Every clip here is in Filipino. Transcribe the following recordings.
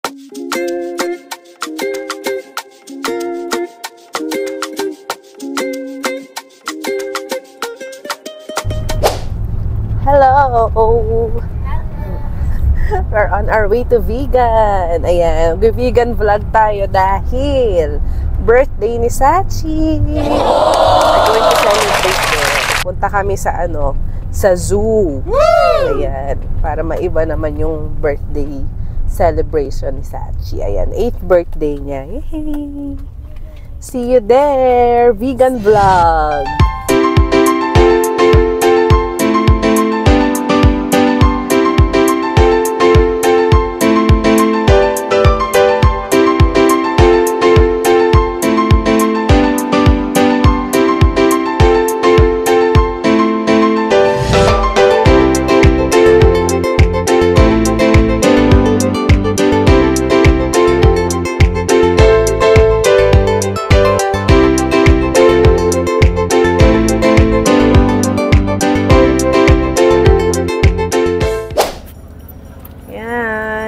Hello! We're on our way to vegan. Ayan, vegan vlog tayo dahil birthday ni Sachi. We're going to celebrate it. Punta kami sa sa zoo. Ayan, para maiba naman yung birthday celebration ni Sachi. Ayan, 8th birthday niya. Yay! See you there! Vegan vlog!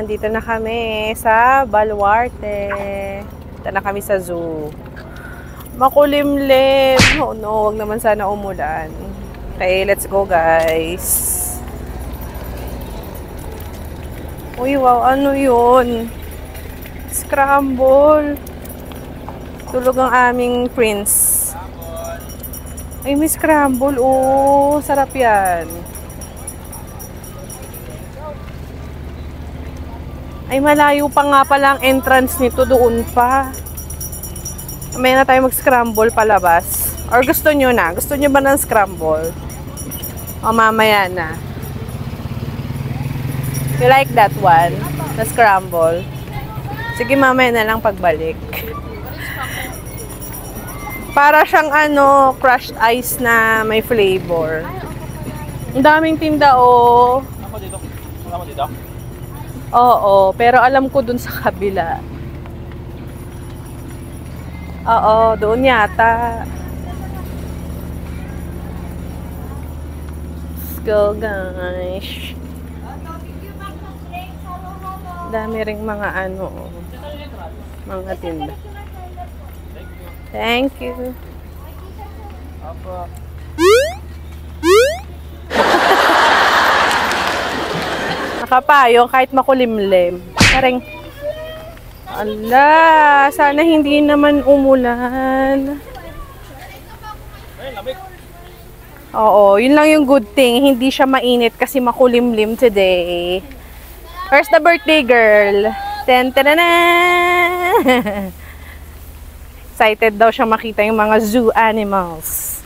Dito na kami sa Baluarte. Dito na kami sa zoo. Makulimlim. Oh no, wag naman sana umulan. Okay, let's go guys. Uy, wow, ano yun? Scramble. Tulog ang aming prince. Ay, may scramble. Oh, sarap yan. Ay, malayo pa nga pala ang entrance nito, doon pa. May na tayo mag-scramble palabas. Or gusto nyo na? Gusto nyo ba ng scramble? O mamaya na. You like that one? Na scramble? Sige, mamaya na lang pagbalik. Para siyang crushed ice na may flavor. Ang daming tinda, oh. Ako dito. Ako dito. Oo, pero alam ko dun sa kabila. Oo, doon yata. Let's go, guys. Dami ring mga mga tinda. Thank you. Apa? Nakapayo kahit makulimlim. Parang, ala, sana hindi naman umulan. Oo, yun lang yung good thing. Hindi siya mainit kasi makulimlim today. Where's the birthday girl? Ten-ten-na! Excited daw siya makita yung mga zoo animals.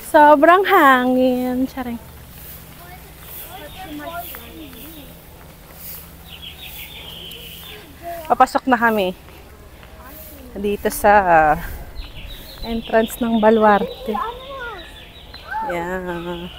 Sobrang hangin. Charing. Papasok na kami. Dito sa entrance ng Baluarte. Yeah.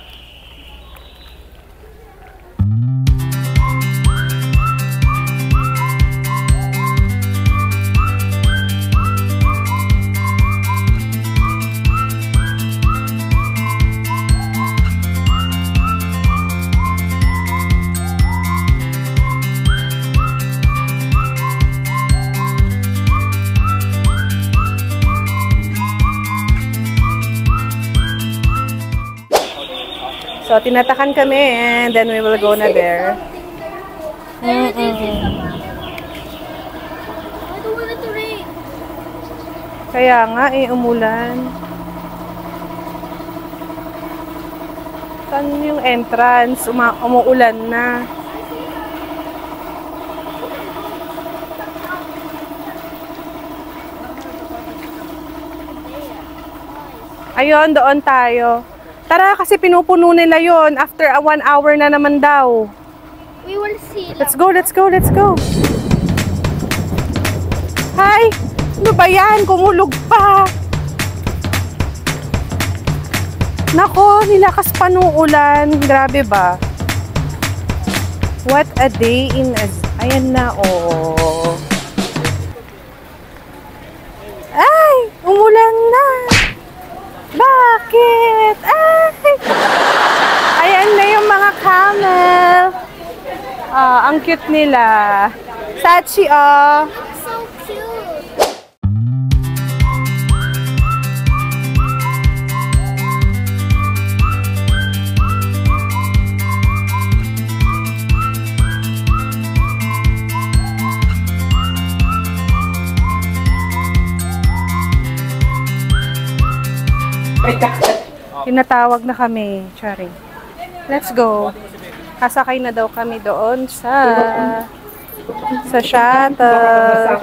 So, tinatakan kami and then we will go na there. I don't want it to rain. Kaya nga, umulan. Saan yung entrance? Umuulan na. Ayun, doon tayo. Tara, kasi pinupuno nila yon after 1 hour na naman daw. We will see. Let's go, let's go, let's go. Hi! Ano ba yan? Kumulog pa. Nako, nilakas pa nung ulan. Grabe ba? What a day in a... Ayan na, oh. Ay! Umulan na! cute nila. Sachi, oh. So cute. Tinatawag na kami, Chari. Let's go. Kasakay na daw kami doon sa shuttle.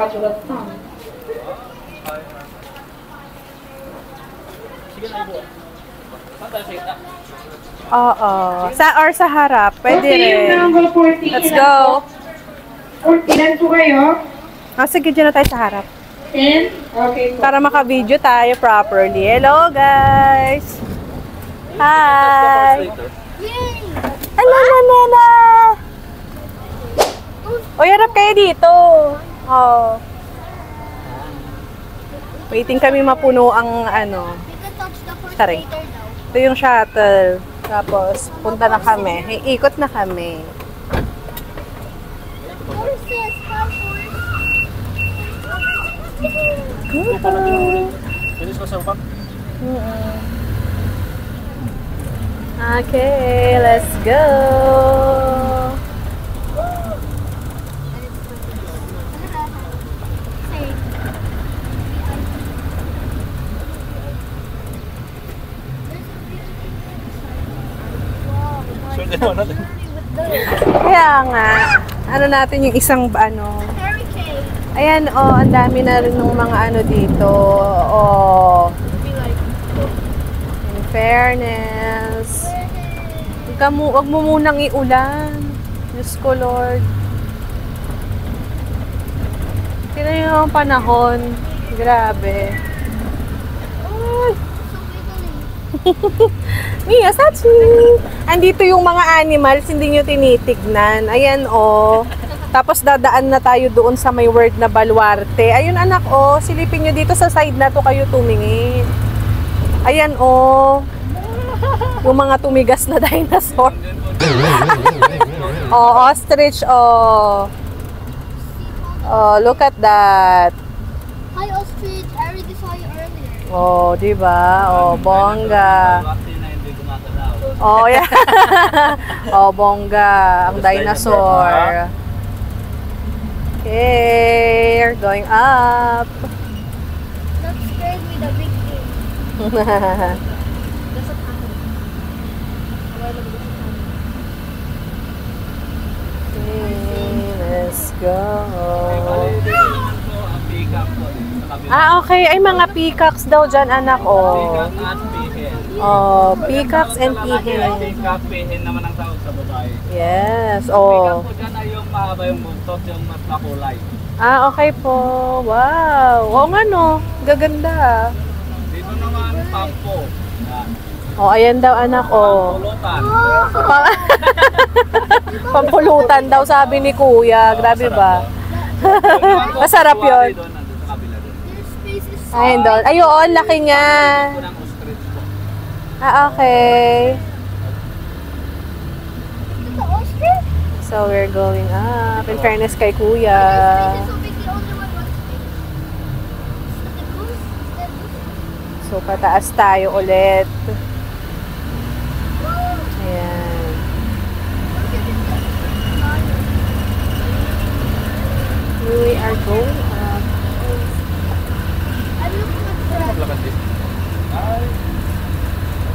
Oo. Sa harap. Pwede rin. Let's go. Ilan po kayo? Sige, dyan na tayo sa harap. 10? Okay po. Para maka-video tayo properly. Hello, guys! Hi! Yay! Ala. O, harap kayo dito. Oh. Waiting kami mapuno ang ano. We can touch the horse Sorry. later now. Ito yung shuttle. Tapos, punta na kami. Ikot na kami. Horses, how Finish ko sa upang. Okay, let's go. Sure din mo natin. Kaya nga, ano natin yung isang ano. Hurricane. Ayan, oh, ang dami na rin ng mga ano dito. Oh, Be like, in fairness. Wag mo munang iulan. Diyos ko, Lord. Tingnan nyo ang panahon. Grabe. Ay, so wiggly. Mia, Sachi! Andito yung mga animals, hindi nyo tinitignan. Ayan, oh. Tapos dadaan na tayo doon sa may word na baluarte. Ayun, anak, oh. Silipin nyo dito sa side na to kayo tumingin. Ayan, oh. Yung mga tumigas na dinosaur. Oh, ostrich, oh. Oh, look at that. Hi, ostrich. I already saw you earlier. Oh, di ba? Oh, bongga. Oh, yeah. Oh, bongga. Ang dinosaur. Okay, we're going up. That scared me, the big thing. Doesn't happen. Okay, let's go. Okay. Ay, mga peacocks daw dyan, anak. Oh, peacocks and peahen. Peacock, pihin naman ang tawag sa babae. Yes, Peacock oh. po dyan ay yung mahaba yung buntot, yung mas makulay. Okay po. Wow. Oo nga, no. Gaganda. Dito naman, pampo. Yan. Oh, ayan daw, anak. Oh. Pulutan. Pampulutan daw, sabi ni Kuya. Grabe ba? Masarap yun. Doon, nandun sa kabila doon. Their space is so Ayun doon. Ayun, laki niya. Ito ng ostrich po. Okay. the ostrich. So, we're going up. In fairness kay Kuya. This space is so big, the only one wants space. The goose, the goose. So, pataas tayo ulit. Ayan. Look at this lion. We are going up. I'm looking at the Maglakad din. Ay.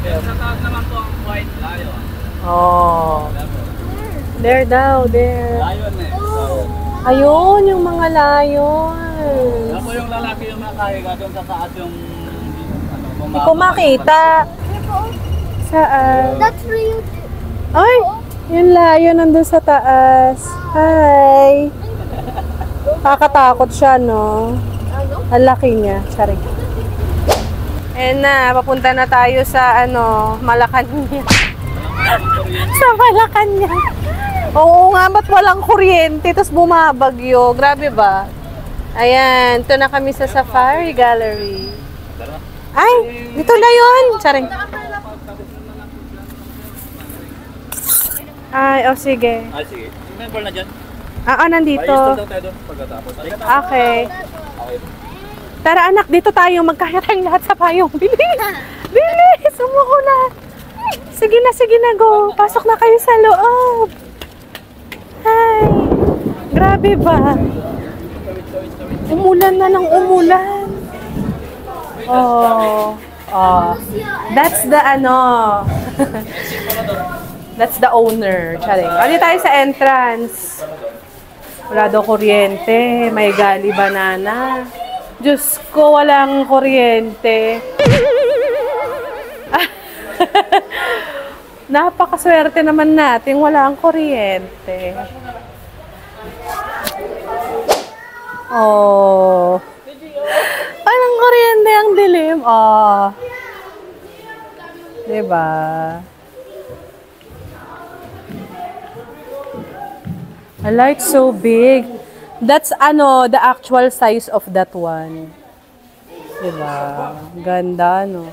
Okay, sa taas naman po ang white lion. Oh. Alam mo, There daw, there. lion eh. So, Ayun, yung mga lion. alam mo yung lalaki yung nakahiga doon sa taas yung ano, Hindi ko makita. Saan? That's real. Ay, yung lion nandun sa taas. Hi. Kakatakot siya, no? Ang laki niya. Sorry. And na, papunta na tayo sa, Malacanang. Sa Malacanang. Oo nga, ba't walang kuryente? Tapos bumabagyo. Grabe ba? Ayan, ito na kami sa Safari Gallery. Ay, dito na yun. Charing. Ay, sige. Ay, sige. Remember na dyan. Nandito. Mag-install daw tayo doon pagkatapos. Okay. Okay. Tara anak, dito tayo. Magkaya tayong lahat sa payong. Bilis! Bilis! Sumuko na. Sige na, go. Pasok na kayo sa loob. Hi. Grabe ba? Umulan na ng umulan. Oh. That's the That's the owner. Charing. Ano tayo sa entrance? Wala daw kuryente. May gali banana. Diyos ko, walang kuryente. Napakaswerte naman natin. Wala ang kuryente. Oh. Walang kuryente ang dilim. Oh. Diba? I like so big. That's the actual size of that one. Diba? Ganda, no?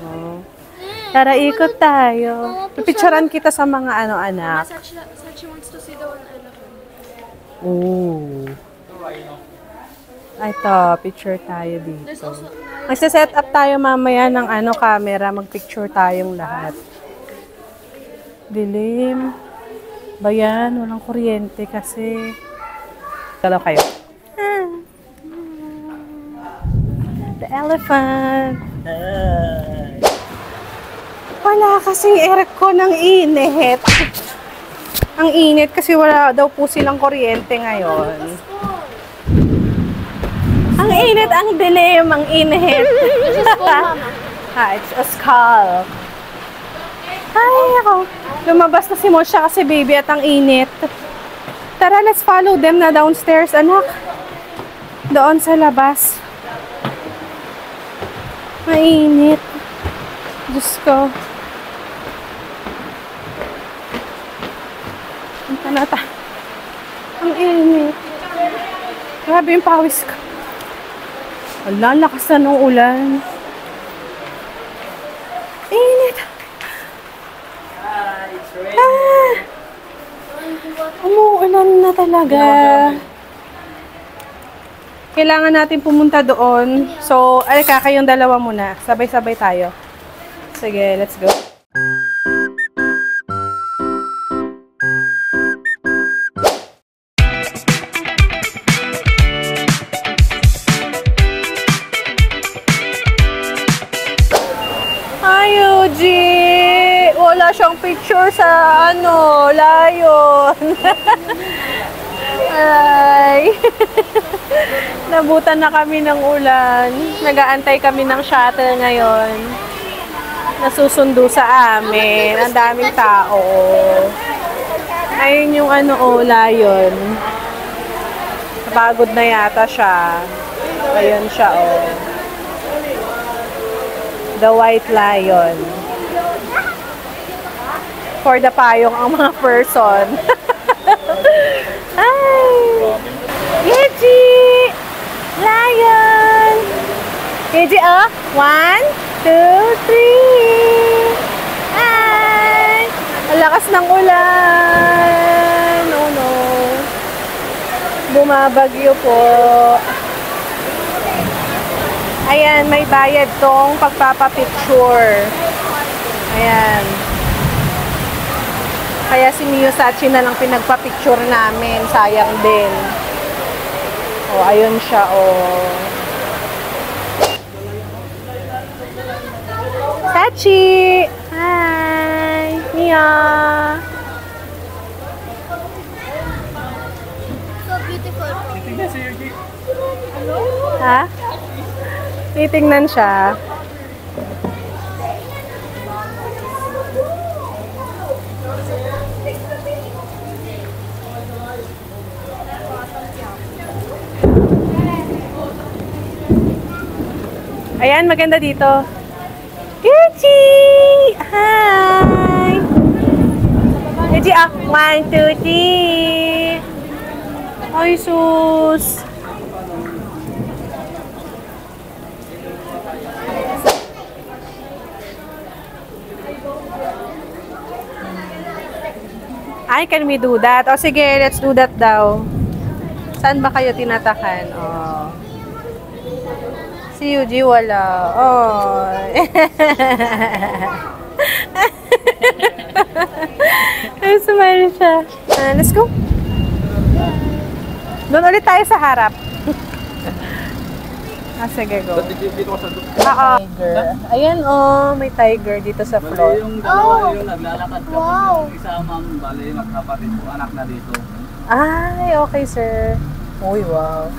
Tara, ikot tayo. Pipicturean kita sa mga anak. Sachi wants to see the one elephant. Ooh. Ito, picture tayo dito. Magsa-set up tayo mamaya ng camera. Mag-picture tayong lahat. Dilim. Bayan, walang kuryente kasi. Dalaw kayo. The elephant. Wala kasing aircon ng init. Ang init kasi wala daw po silang kuryente ngayon. Ang init, ang dilim, ang init. It's a skull. Ay, ako. Lumabas na si Mosha kasi baby at ang init. Tara, let's follow them na downstairs, anak. Doon sa labas. Mainit. Diyos ko. Punta na ta. Ang init. Grabe yung pawis ko. Wala, lakas na ng ulan. Init. Umuulan na talaga. Kailangan natin pumunta doon. So, kayong dalawa muna. Sabay-sabay tayo. Sige, let's go. Hi, Yuji! Wala siyang picture sa layon. Ay. Nabutan na kami ng ulan. Nag-aantay kami ng shuttle ngayon. Nasusundo sa amin. Ang daming tao. Ayun yung layon. Napagod na yata siya. Ayun siya, The white lion. For the payong ang mga person. Hi! Yeji! Lion! Yeji, 1, 2, 3! Hi! Ang lakas ng ulan! Oh no! Bumabagyo po. Ayan, may bayad tong pagpapapicture. Ayan. Kaya si Miyosachi na lang pinagpa-picture namin. Sayang din. Ayun siya, Sachi! Hi! Mia! So beautiful. Titignan si Yuji. Ha? Titingnan siya. Ayan, maganda dito. Yuji! Hi! Yuji, 1, 2, 3! Ay, sus! Ay, can we do that? O sige, let's do that daw. Saan ba kayo tinatakan? Oh. Si Yuji wala. Oh. Ay, smile siya. Let's go. Doon ulit tayo sa harap. Sige, go. Dito sa Tiger. Ayan, oh. May tiger dito sa Bali floor. yung dalawa yung naglalakad ka. Yung isa ma'am, bali magkapatid po, anak na dito. Ay, okay, sir. Uy, wow.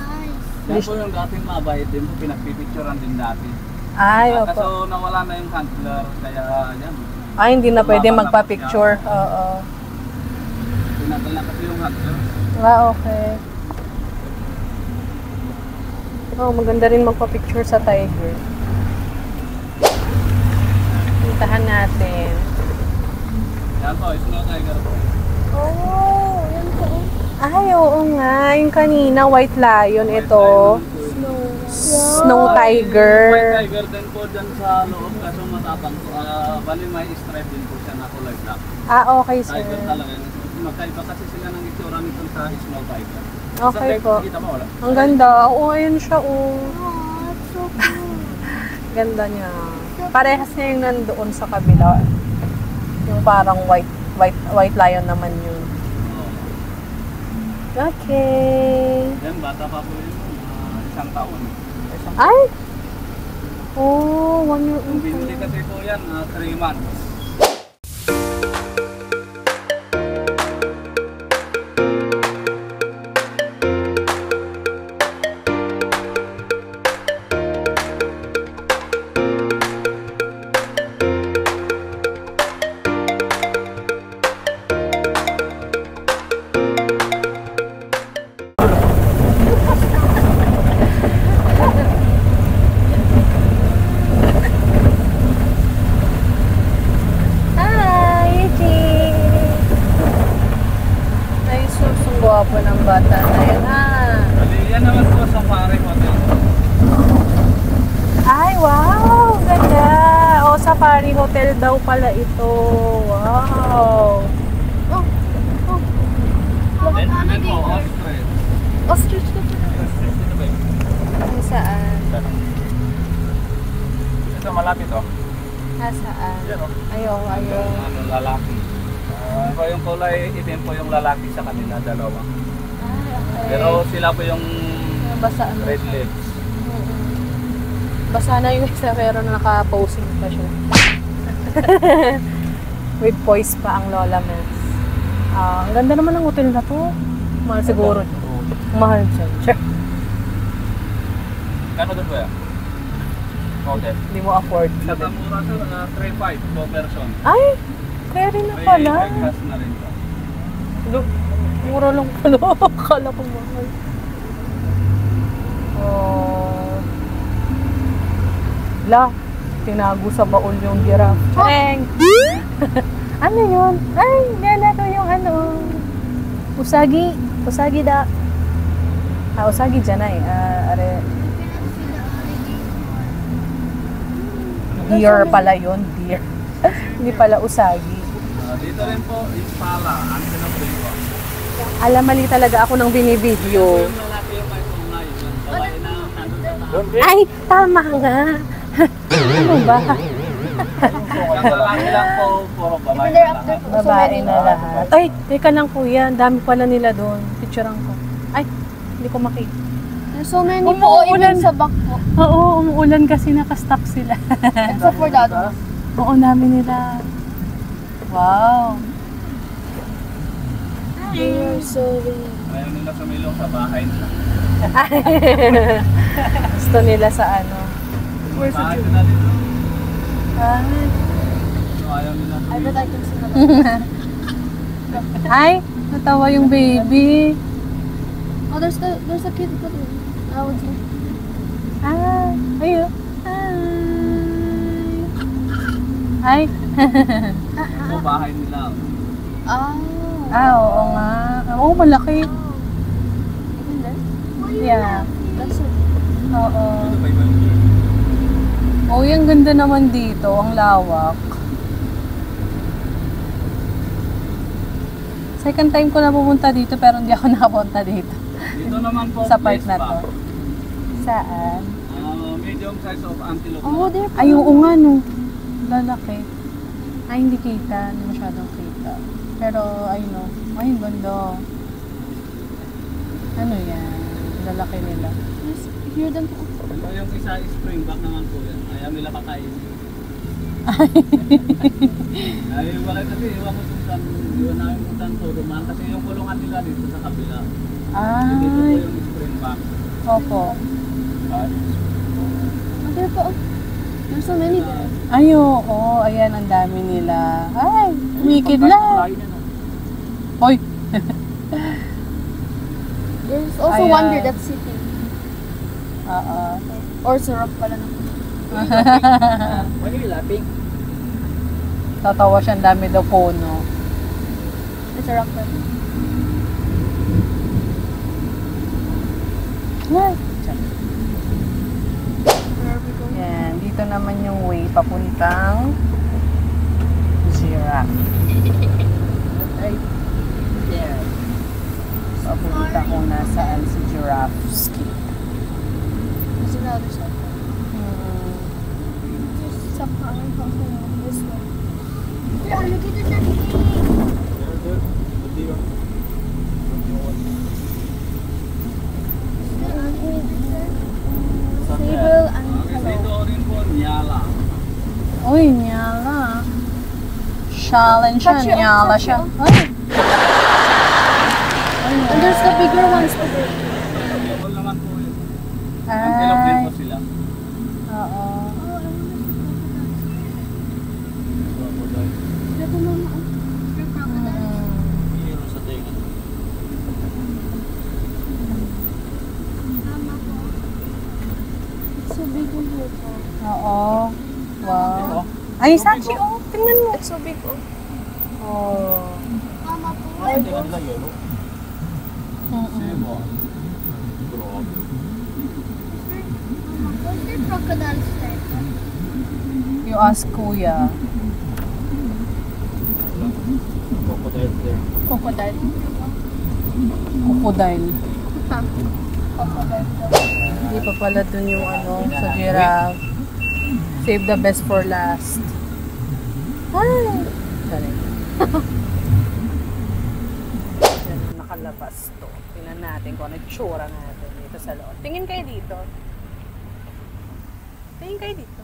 Yan po yung dating mabait din po, pinagpipicturean din dati. Ay, opo. Kaso nawala na yung handler, kaya yan. Ay, hindi na pwede magpa-picture. Oo. Tinagal na kasi yung handler. Okay. Oh, maganda rin magpa-picture sa tiger. Puntahan natin. Yan po, snow tiger po. Oh, yan po. Ay, oo nga. Yung kanina, white lion. Ito. Snow tiger. White tiger din po dyan sa loob, kaso matapang po. Bali may stripe din po siya na kulay black. Ah, okay, sir. Tiger talaga. Magkaiba kasi sila ng itsura nito sa snow tiger. Okay Sa po. kita mo wala? Ang ganda. Oo, ayun siya, oh. Oh, it's so cool. Ganda niya. Parehas niya yung nandoon sa kabila. Yung parang white lion naman yun. Oo. Okay. Yan, bata pa po yun. Isang taon. Ay! Oh, 1 year Yung old. binili kasi po yan, 3 months. Hi, Eugene! Ay, sus, ang gwapo ng bata na yun, Bali, yan naman po Safari Hotel. Ay, wow! Ganda! O, Safari Hotel daw pala ito. Wow! Then, then po, ostrich. Ostrich ka pa. Ostrich dito ba yun? Saan? Ito, malapit oh. Saan? Yan oh. Ayaw, ayaw. Yung ano, lalaki. So, yung kulay itim po yung lalaki sa kanila, dalawa. Ay, okay. Pero sila po yung Basa ano? red lips. Basa na yung isa pero naka-posing pa siya. With poise pa ang Lola Mess. Ang ganda naman ng hotel na to. Mahal siguro. Mahal siya. Sure. Kano doon po yan? Hotel. Hindi mo afford. Nakamura sa 3.5 per person. Ay! Kaya rin na May pala. breakfast na rin po. Look, mura lang pala. Akala ko mahal. Oh. La, tinago sa baon yung giraffe. Cheng! Ano yun? Ay, nalaro yung ano. Usagi. Usagi da. Usagi dyan ay. Are. Deer pala yun. Deer. Hindi pala usagi. Dito rin po, Impala, Antelope Bay po. Alam, mali talaga ako nang binibideo. Yung lalaki yung may tunay, yung babae na nandun sa Ay, tama nga. Ano ba? Yung lalaki lang po, puro babae They're na after lahat. Babae na lahat. Ay, teka lang kuya. Ang dami pala nila doon. Picturean ko. Ay, hindi ko makita. There's so many po, Umuulan. even sa back po. Oo, umuulan kasi nakastock sila. Except for that one. Oo, dami nila. Wow. They're so Ayaw nila sumilong sa bahay nila. Gusto nila sa ano. Bahay nila dito. Ah. So, ayaw nila I bet I can see them. Ay, natawa yung baby. Oh, there's a kid put in. I would say. Ah, ayun. Ay. po bahay nila. Ah, oo nga. Oo, malaki. Even there? Yeah. That's it. Oo. Ano ba iba yun? Oh, yung ganda naman dito. Ang lawak. Second time ko na pumunta dito pero hindi ako nakapunta dito. Dito naman po, Sa part place na pa. to. Saan? Medium size of antelope. Oh, there. Ay, oo nga no. Lalaki. Ay, hindi kita. Hindi masyadong kita. Pero, ay no. Ay, ganda. Ano yan? Lalaki nila. Yes, hear them. So, yung isa springback naman po yan. Ayaw nila kakain. Ay, bakit kasi iwan ko kung saan, iwan namin kung saan turuman. Kasi yung kulungan nila dito sa kabila. Dito po Ay, yung springback. opo. Oh, there po. There's so many there. Ay, oo. Ayan, ang dami nila. Ay, wicked lang. Hoy. There's also Ayan. one there that's sitting. Oo. Or syrup pala naman. Manila, pink. Tatawa siya, ang dami daw puno. It's a rock pala. Ay. Where are we going? Yan, dito naman yung way papuntang giraffe. Ay, there. Papunta kung nasaan si giraffe ski. There's another side. There's some power coming on this way. Yeah, look at that thing. Sable and Okay, dito rin po, Nyala. Uy, nyala. Challenge siya, Touch your- nyala touch siya. your- Ay! And there's the bigger ones over. All naman po yun. Antelope din Ay. po sila. Oo. Ito mama. Your crocodile. Hero sa tinga. Mama po. It's so big in here po. Oo. Wow. Ay, Sachi, oh. Tingnan mo. It's so big oh. Oh. Mama po. Sebo. Mama po. Is there crocodiles there? You ask Kuya. Crocodile there. Crocodile. Crocodile. Crocodile daw. Hindi pa pala dun yung ano, sa giraffe. Save the best for last. Ay! Sorry. Yan, nakalabas to. Tingnan natin kung ano yung tsura natin dito sa loob. Tingin kayo dito. Tingin kayo dito.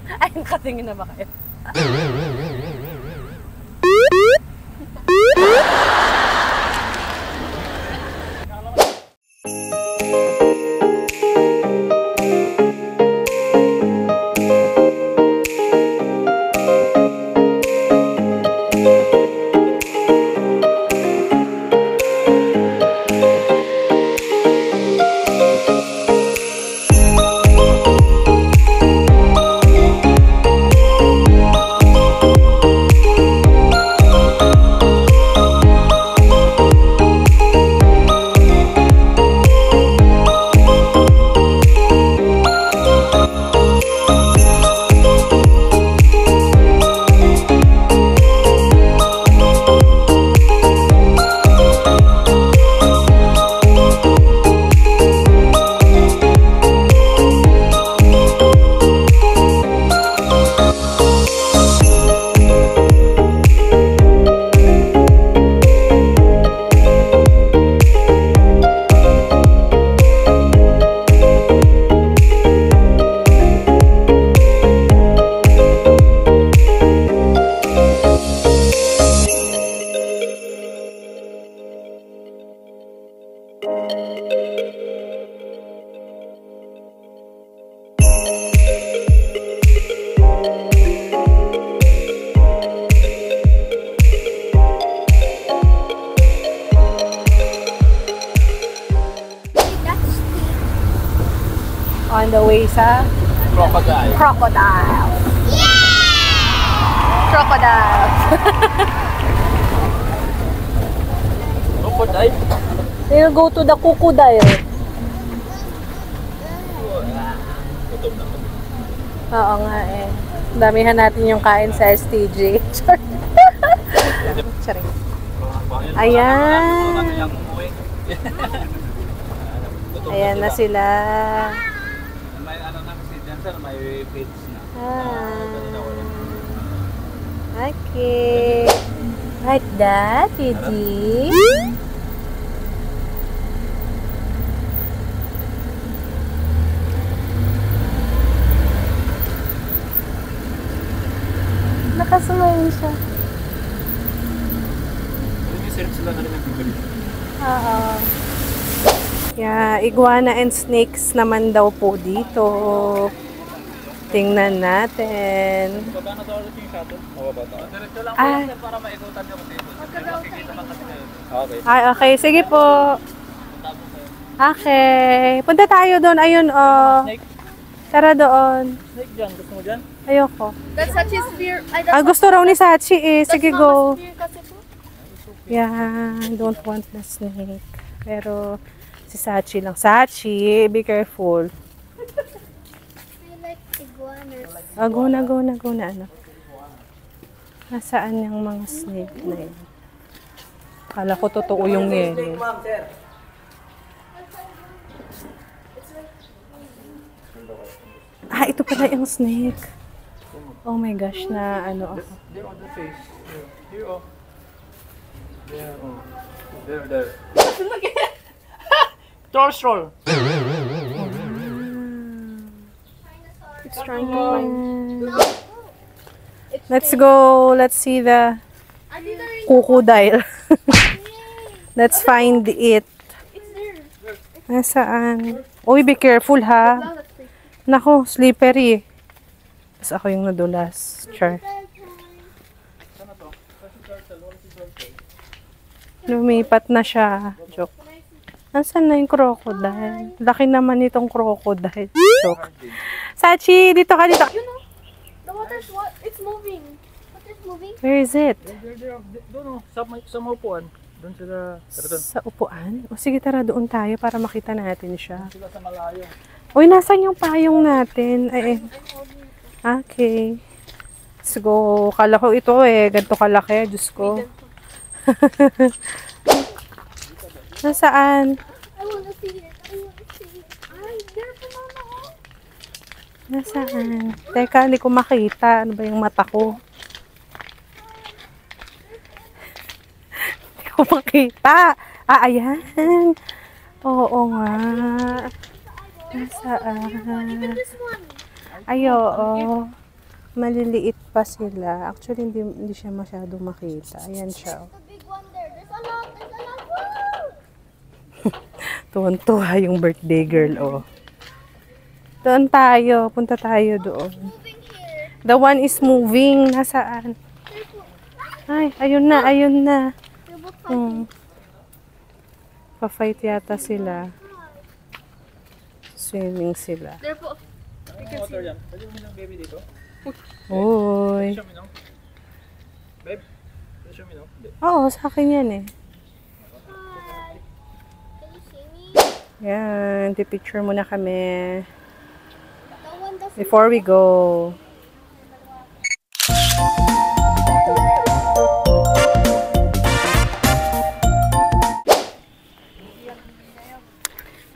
Ay, nakatingin na ba kayo? On the way sa Crocodile. crocodile. Crocodile. Crocodile? We'll go to the crocodile. Gutom na. Oo nga eh. Damihan natin yung kain sa STJ. Sorry. Ayan. Ayan. Yung umuwi. Ayan na sila. May ano na kasi dyan sir, may page na. Okay. Like that, Didi. Nakasumay siya. May search sila na rin ang Google. Oo. Yeah, iguana and snakes naman daw po dito. Tingnan natin. Magkano daw ulit yung shuttle? Mababa to? Diretso lang po Ah. yan, sir, para maikutan niyo kasi. Makikita lang kasi kayo. Okay. Ay, okay. Sige po. Okay. Punta tayo doon. Ayun, oh. Snake? Tara doon. Snake dyan. Gusto mo dyan? Ayoko. That's such a spear. Ah, gusto raw ni Sachi eh. Sige, go. Spear kasi po. Yeah, don't want the snake. Pero, si Sachi lang. Sachi, be careful. I like iguanas. Ah, go na, ano. Nasaan yung mga snake na yun? Kala ko totoo yung yelo. Ah, ito pala yung snake. Oh my gosh, na ano ako. There on the face. Here, oh. There, oh. There. Torso. It's trying to find. Let's go. Let's see the I did already. crocodile. Let's find it. It's there. Nasaan? Uy, be careful ha. Wow, that's pretty. Nako, slippery. Tapos ako yung nadulas. Char. Lumipat na siya. Joke. Nasaan na yung crocodile? Laki naman itong crocodile. Joke. Sachi, dito ka dito. You know, the water's what? It's moving. Water's moving. Where is it? There. Doon, oh. Sa upuan. Doon sila. Tara doon. Sa upuan? O sige, tara doon tayo para makita natin siya. Sila sa malayo. Uy, nasan yung payong natin? Ay, okay. Let's go. Kala ko ito eh. Ganito kalaki. Diyos ko. Nasaan? I wanna see it. I wanna see it. Ay, there pa mama. Nasaan? Teka, hindi ko makita. Ano ba yung mata ko? Hindi ko makita. Ah, ayan. Oo nga. Nasaan? This one. Ay, oo. Maliliit pa sila. Actually, hindi siya masyadong makita. Ayan siya. Oh. The big one there. There's a lot. Woo! Tuwan-tuwa yung birthday girl, oh. Doon tayo. Punta tayo doon. Moving here. The one is moving. Nasaan? Ay, ayun na, ayun na. They're both fighting. Pa-fight yata sila. Swimming sila. They're both. Ano water yan? Pwede mo ng baby dito? Uy. Show me no? Babe? Show me no? Hindi. Oo, sa akin yan eh. Hi. Can you see me? Yan, picture muna kami. The one that's Before we go.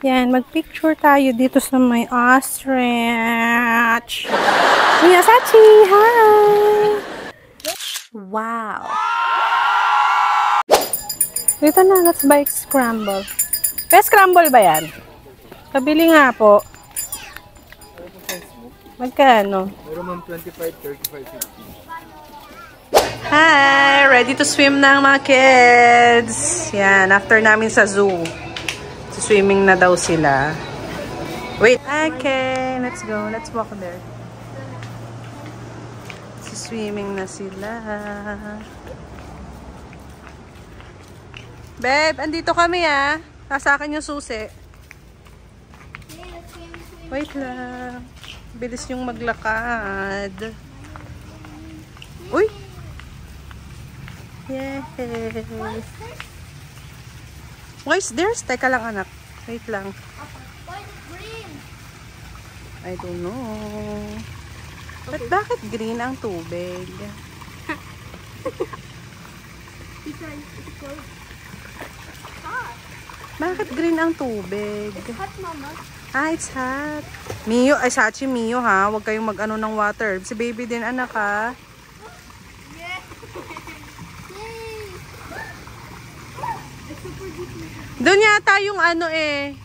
Yan, mag-picture tayo dito sa may ostrich. Mia Sachi, hi! Wow! Dito na, let's buy scramble. Kaya scramble ba yan? Pabili nga po. Magkano? Meron mong 25, 35, 50. Hi! Ready to swim na ang mga kids. Yan, after namin sa zoo. Swimming na daw sila. Wait. Okay, let's go. Let's walk there. Swimming na sila. Babe, andito kami ah. Nasa akin yung susi. Wait lang. Bilis yung maglakad. Uy! Yay! Why is theirs? Teka lang anak. Wait lang. Why is it green? I don't know. But bakit green ang tubig? Bakit green ang tubig? Hot, Mama. Ah, it's hot. Mio, ay Sachi, Mio ha. Huwag kayong mag-ano ng water. Si baby din, anak ha. Yeah. Yay! It's super deep. Doon yata yung ano eh.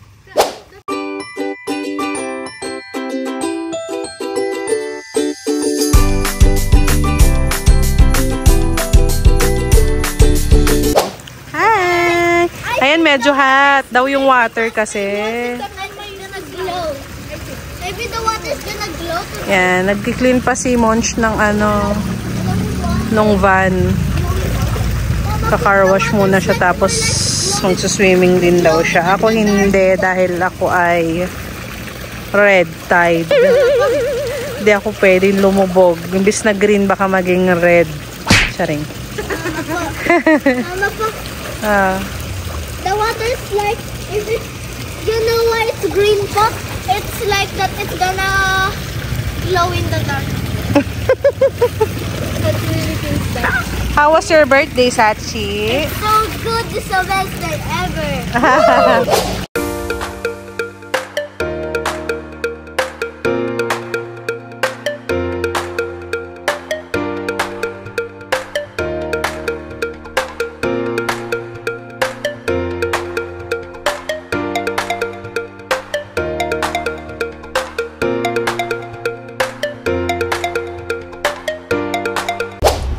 Hi! Ayan, medyo hot daw yung water kasi. Maybe the water is gonna glow. Yan, nagki-clean pa si Monch ng ano, nung van. Ka-car wash muna siya tapos magsuswimming din daw siya. Ako hindi dahil ako ay red tide. Hindi ako pwedeng lumubog. Imbis na green baka maging red. Charing. Mama, the water is like, is it, you know why it's green po? It's like that it's gonna glow in the dark. That's really cool stuff. How was your birthday, Sachi? It's so good, it's the best day ever.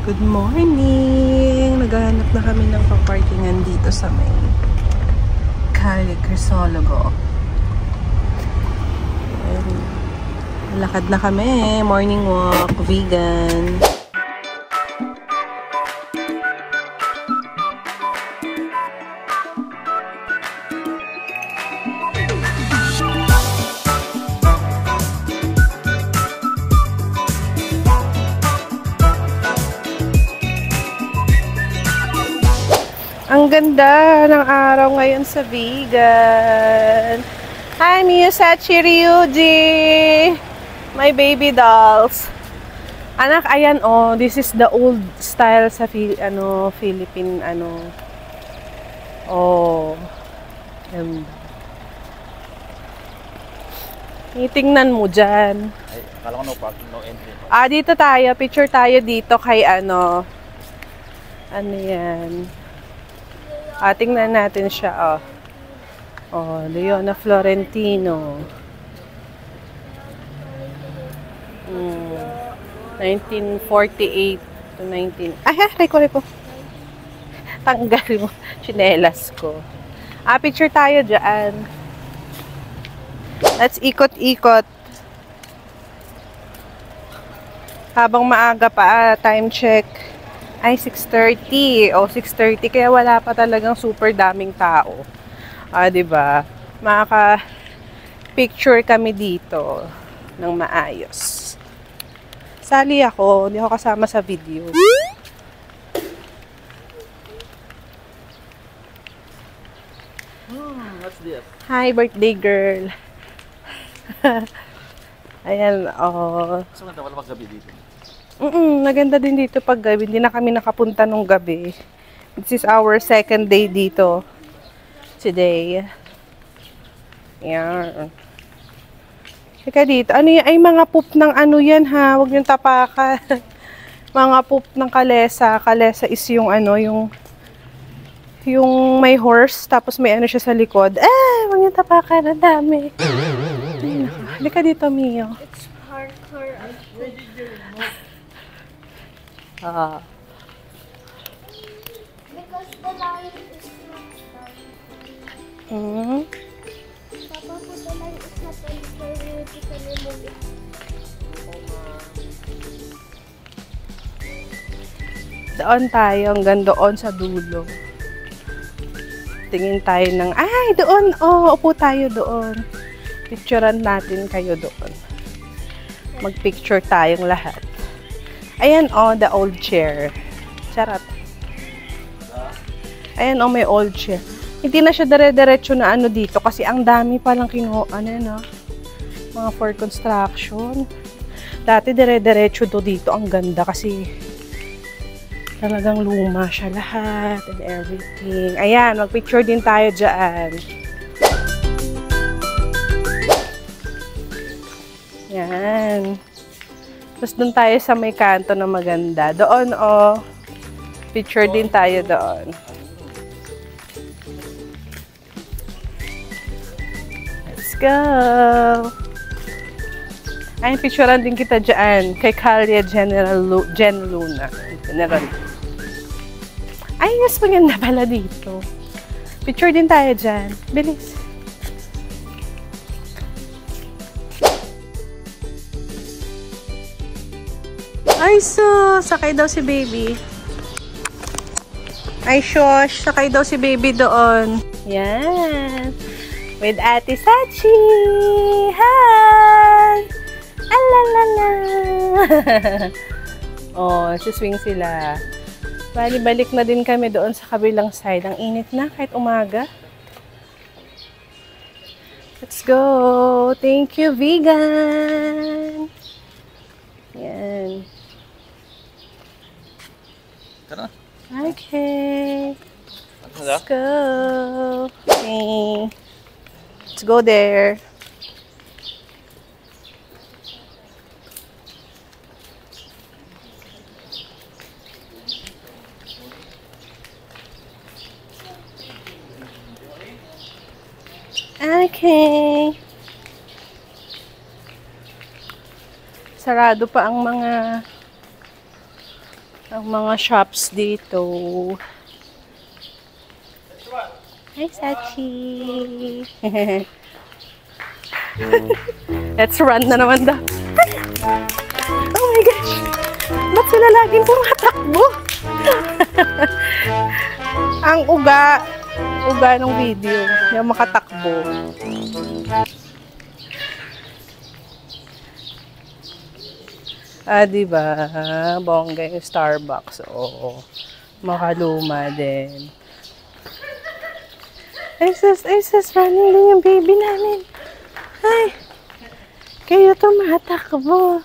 Good morning! Naghahanap na kami ng paparkingan dito sa may Calle Crisologo. Lakad na kami. Morning walk. Vegan. Ang ganda ng araw ngayon sa Vegan. Hi, Mio, Sachi, Ryuji! My baby dolls. Anak, ayan oh. This is the old style sa Philippine, Oh. Itingnan mo dyan. Ay, akala ko no parking, no entry. Dito tayo. Picture tayo dito kay Ano yan? Tingnan natin siya, oh. Leona Florentino. 1948 to 19... Reko. Tanggal mo. Chinelas ko. Picture tayo dyan. Let's ikot-ikot. Habang maaga pa, time check. Ay, 6:30. 6:30. Kaya wala pa talagang super daming tao. Diba? Makaka-picture kami dito ng maayos. Sali ako. Hindi ako kasama sa video. What's this? Hi, birthday girl. Ayan, Gusto nga wala paggabi dito. Maganda din dito pag gabi. Hindi na kami nakapunta nung gabi. This is our second day dito. Today. Yan. Teka dito. Ano yan? Ay, mga poop ng ano yan ha. Huwag niyong tapakan. Mga poop ng kalesa. Kalesa is yung yung may horse. Tapos may ano siya sa likod. Huwag niyong tapakan. Ang dami. Halika dito, Mio. It's hardcore. Because the line is not done. Papa, the line is not done. So you can remove it. Doon tayo. Hanggang doon sa dulo. Tingin tayo ng... doon! Upo tayo doon. Picturean natin kayo doon. Mag-picture tayong lahat. Ayan, the old chair. Charot. Ayan, may old chair. Hindi na siya dire-diretso na dito kasi ang dami palang mga for construction. Dati dire-diretso dito. Ang ganda kasi Talagang luma siya lahat and everything. Ayan, mag-picture din tayo dyan. Yan. Tapos doon tayo sa may kanto na maganda. Doon, oh. Picture din tayo doon. Let's go! Ay, picturean din kita dyan. Kay Calia Jen Luna. General. Ay, mas maganda pala dito. Picture din tayo dyan. Bilis. Ay, sakay daw si baby. Ay, shush, sakay daw si baby doon. Yan. With Ate Sachi. Hi! Alalala! Oh, swing sila. Balik na din kami doon sa kabilang side. Ang init na kahit umaga. Let's go! Thank you, vegan! Yan. Tara. Okay. Let's go. Okay. Let's go there. Okay. Sarado pa ang mga shops dito. Hi, Sachi. Let's run na naman daw. Oh my gosh. Ba't sila laging tumatakbo? Ang uga ng video. Yung makatakbo. Ah, diba? Bongga yung Starbucks. Oo. Makaluma din. Ay, sus, running din yung baby namin. Ay, kayo tumatakbo.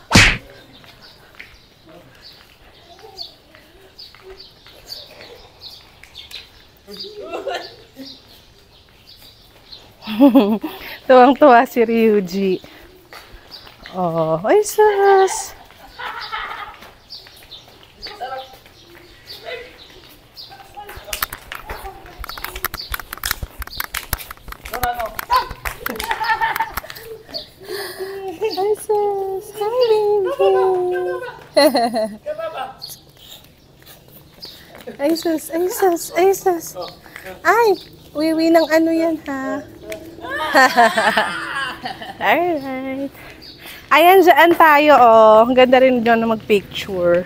Tuwang-tuwa si Ryuji. Oh, ay, sus. Ay, sus. Hi, baby. Ay, sus. Ay, wiwi ng ano yan, ha? Alright. Ayan, dyan tayo, oh. Ang ganda rin dyan na mag-picture.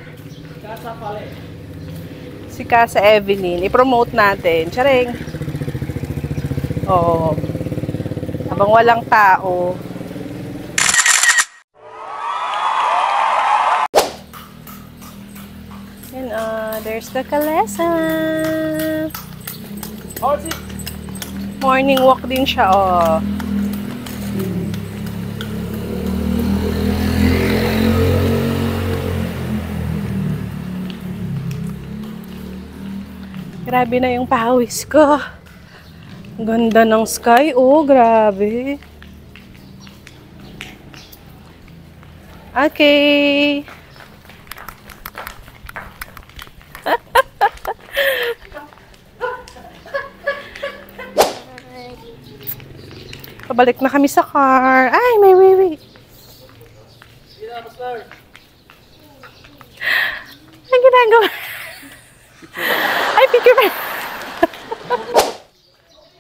Si Casa Evelyn. I-promote natin. Charing. Oh. Habang walang tao. Yan, there's the Kalesa. Morning walk din siya, oh. Grabe na yung pawis ko. Ganda ng sky, oh, grabe. Okay. Pabalik na kami sa car. Ay, may wiwi. Ang ginagawa? Ay, picture ba?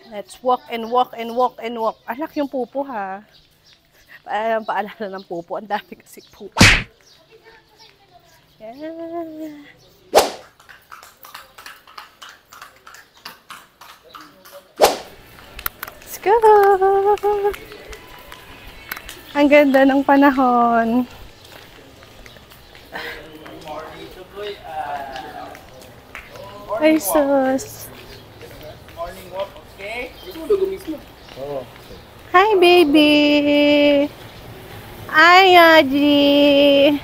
Let's walk and walk and walk and walk. Alak yung pupo, ha? Paalala ng pupo. Ang dami kasi pupo. Yeah. Let's go! Ang ganda ng panahon. Ay, sus. Morning walk, okay? Hi, baby. Hi, Aji.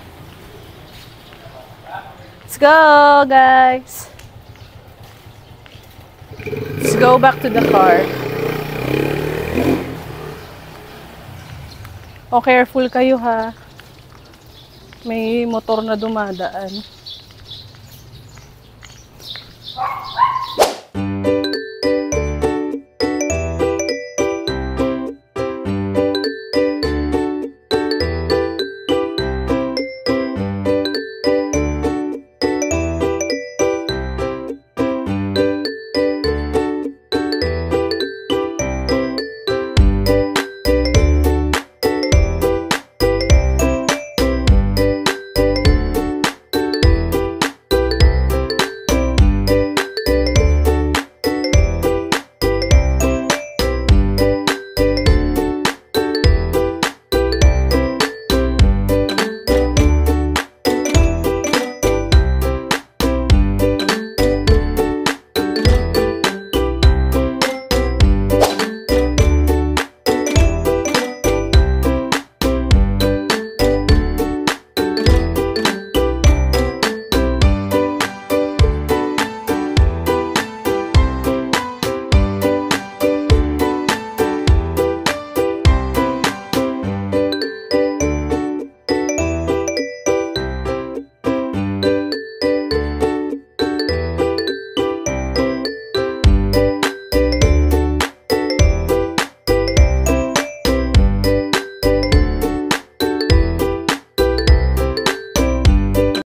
Let's go, guys. Let's go back to the car. Oh, careful kayo ha. May motor na dumadaan.